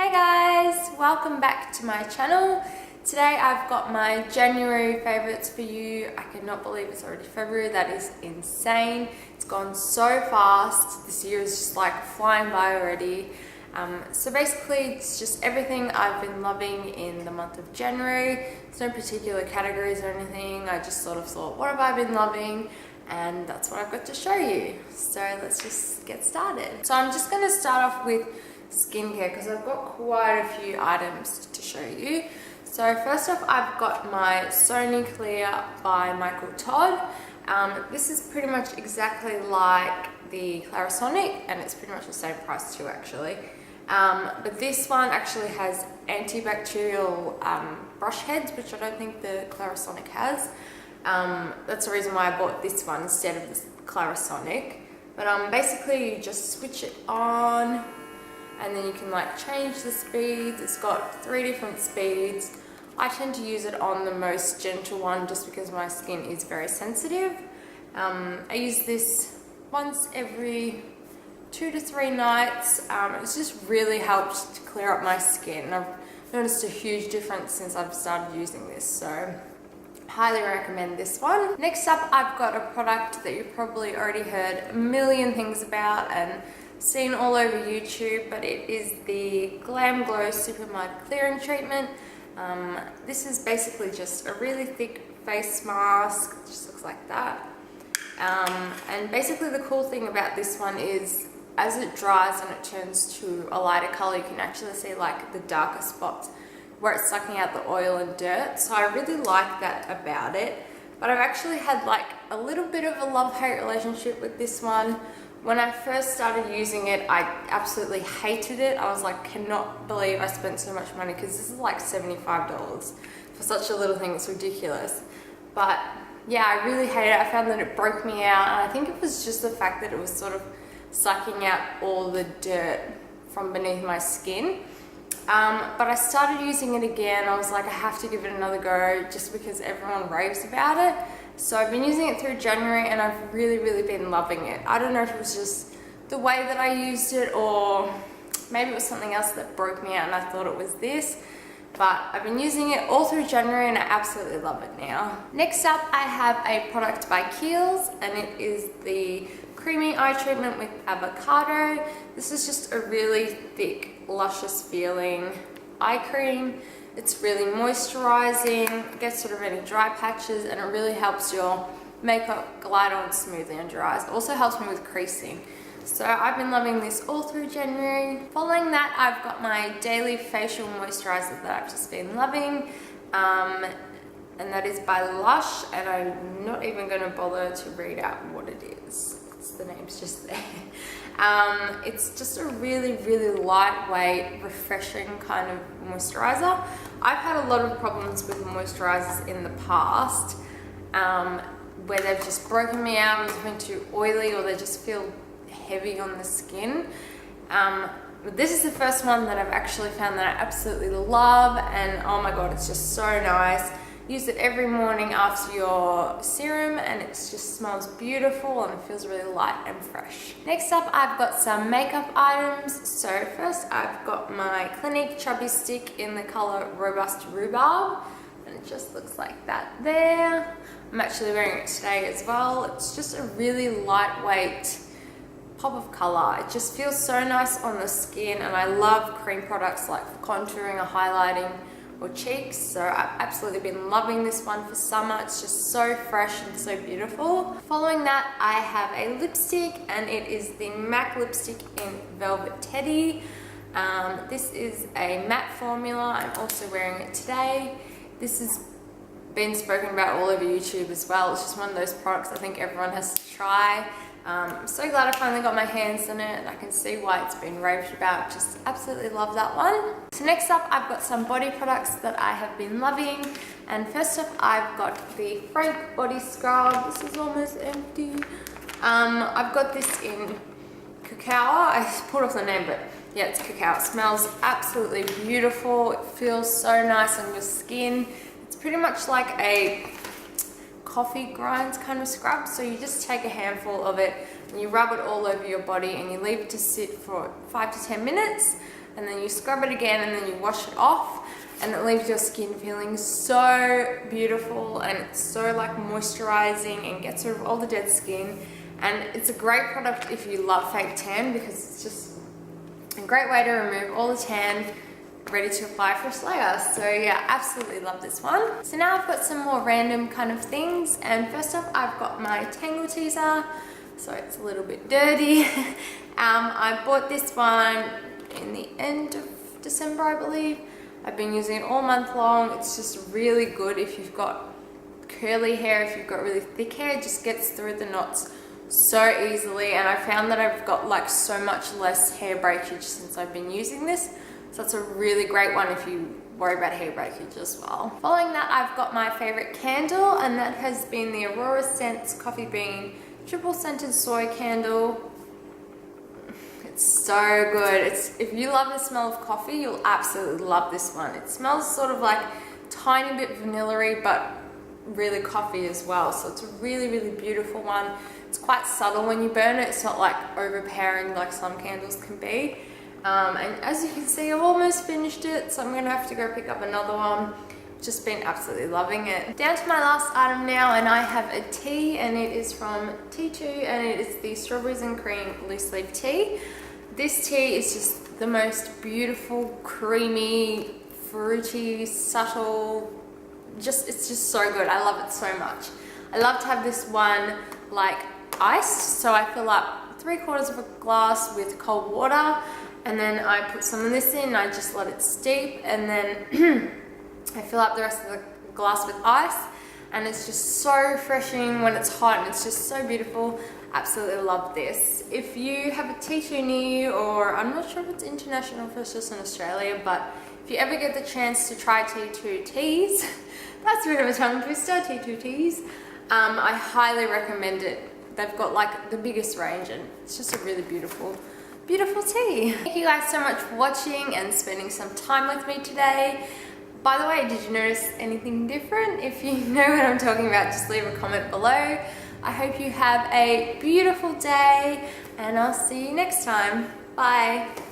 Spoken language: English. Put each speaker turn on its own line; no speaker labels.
Hey guys, welcome back to my channel. Today I've got my January favourites for you. I cannot believe it's already February. That is insane. It's gone so fast. This year is just like flying by already. So basically it's just everything I've been loving in the month of January. There's no particular categories or anything. I just sort of thought, what have I been loving? And that's what I've got to show you. So let's just get started. So I'm just going to start off with skincare because I've got quite a few items to show you. So first off, I've got my Sony Clear by Michael Todd. This is pretty much exactly like the Clarisonic, and it's pretty much the same price too actually. But this one actually has antibacterial brush heads, which I don't think the Clarisonic has. That's the reason why I bought this one instead of the Clarisonic. But basically you just switch it on and then you can like change the speeds. It's got 3 different speeds. I tend to use it on the most gentle one just because my skin is very sensitive. I use this once every 2 to 3 nights. It's just really helped to clear up my skin. I've noticed a huge difference since I've started using this, so highly recommend this one. Next up, I've got a product that you've probably already heard a million things about and seen all over YouTube, but it is the Glam Glow Super Mud Clearing Treatment. This is basically just a really thick face mask. It just looks like that. And basically the cool thing about this one is as it dries and it turns to a lighter color, you can actually see like the darker spots where it's sucking out the oil and dirt. So I really like that about it. But I've actually had like a little bit of a love-hate relationship with this one. When I first started using it, I absolutely hated it. I was like, cannot believe I spent so much money because this is like $75 for such a little thing. It's ridiculous. But yeah, I really hated it. I found that it broke me out, and I think it was just the fact that it was sort of sucking out all the dirt from beneath my skin. But I started using it again. I was like, I have to give it another go just because everyone raves about it. So I've been using it through January and I've really been loving it. I don't know if it was just the way that I used it, or maybe it was something else that broke me out and I thought it was this. But I've been using it all through January and I absolutely love it now. Next up, I have a product by Kiehl's, and it is the Creamy Eye Treatment with Avocado. This is just a really thick, luscious feeling eye cream. It's really moisturizing, gets rid of any dry patches, and it really helps your makeup glide on smoothly under your eyes. It also helps me with creasing. So I've been loving this all through January. Following that, I've got my daily facial moisturizer that I've just been loving. And that is by Lush, and I'm not even going to bother to read out what it is. The name's just there. It's just a really lightweight, refreshing kind of moisturizer. I've had a lot of problems with moisturizers in the past where they've just broken me out and been too oily, or they just feel heavy on the skin. But this is the first one that I've actually found that I absolutely love, and oh my god, it's just so nice. Use it every morning after your serum and it just smells beautiful and it feels really light and fresh. Next up, I've got some makeup items. So first I've got my Clinique Chubby Stick in the color Robust Rhubarb, and it just looks like that there. I'm actually wearing it today as well. It's just a really lightweight pop of color. It just feels so nice on the skin, and I love cream products like for contouring or highlighting or cheeks, so I've absolutely been loving this one for summer. It's just so fresh and so beautiful. Following that, I have a lipstick, and it is the MAC lipstick in Velvet Teddy. This is a matte formula. I'm also wearing it today. This has been spoken about all over YouTube as well. It's just one of those products I think everyone has to try. I'm so glad I finally got my hands on it, and I can see why it's been raved about. Just absolutely love that one. So next up, I've got some body products that I have been loving. And first up, I've got the Frank Body Scrub. This is almost empty. I've got this in cacao. I pulled off the name, but yeah, it's cacao. It smells absolutely beautiful. It feels so nice on your skin. It's pretty much like a coffee grinds kind of scrub. So you just take a handful of it and you rub it all over your body and you leave it to sit for 5 to 10 minutes. and then you scrub it again, and then you wash it off, and it leaves your skin feeling so beautiful, and it's so like moisturizing and gets rid of all the dead skin. And it's a great product if you love fake tan, because it's just a great way to remove all the tan, ready to apply for a slayer. So yeah, absolutely love this one. So now I've got some more random kind of things, and first off I've got my Tangle Teaser. So it's a little bit dirty. I bought this one in the end of December, I believe. I've been using it all month long. It's just really good if you've got curly hair, if you've got really thick hair. It just gets through the knots so easily, and I found that I've got like so much less hair breakage since I've been using this. So it's a really great one if you worry about hair breakage as well. Following that, I've got my favorite candle, and that has been the Aurora Scents Coffee Bean Triple Scented Soy Candle. It's so good. If you love the smell of coffee, you'll absolutely love this one. It smells sort of like tiny bit vanilla-y, but really coffee as well. So it's a really, really beautiful one. It's quite subtle when you burn it. It's not like overpowering like some candles can be. And as you can see, I've almost finished it, so I'm gonna have to go pick up another one. Just been absolutely loving it. Down to my last item now, and I have a tea, and it is from T2, and it is the Strawberries and Cream Loose Leaf Tea. This tea is just the most beautiful, creamy, fruity, subtle, it's just so good. I love it so much. I love to have this one like iced, so I fill up 3/4 of a glass with cold water, and then I put some of this in, I just let it steep, and then I fill up the rest of the glass with ice, and it's just so refreshing when it's hot, and it's just so beautiful. Absolutely love this. If you have a T2 near you, or I'm not sure if it's international or if it's just in Australia, but if you ever get the chance to try T2 teas, that's a bit of a tongue twister, T2 teas, I highly recommend it. They've got like the biggest range, and it's just a really beautiful tea. Thank you guys so much for watching and spending some time with me today. By the way, did you notice anything different? If you know what I'm talking about, just leave a comment below. I hope you have a beautiful day, and I'll see you next time. Bye.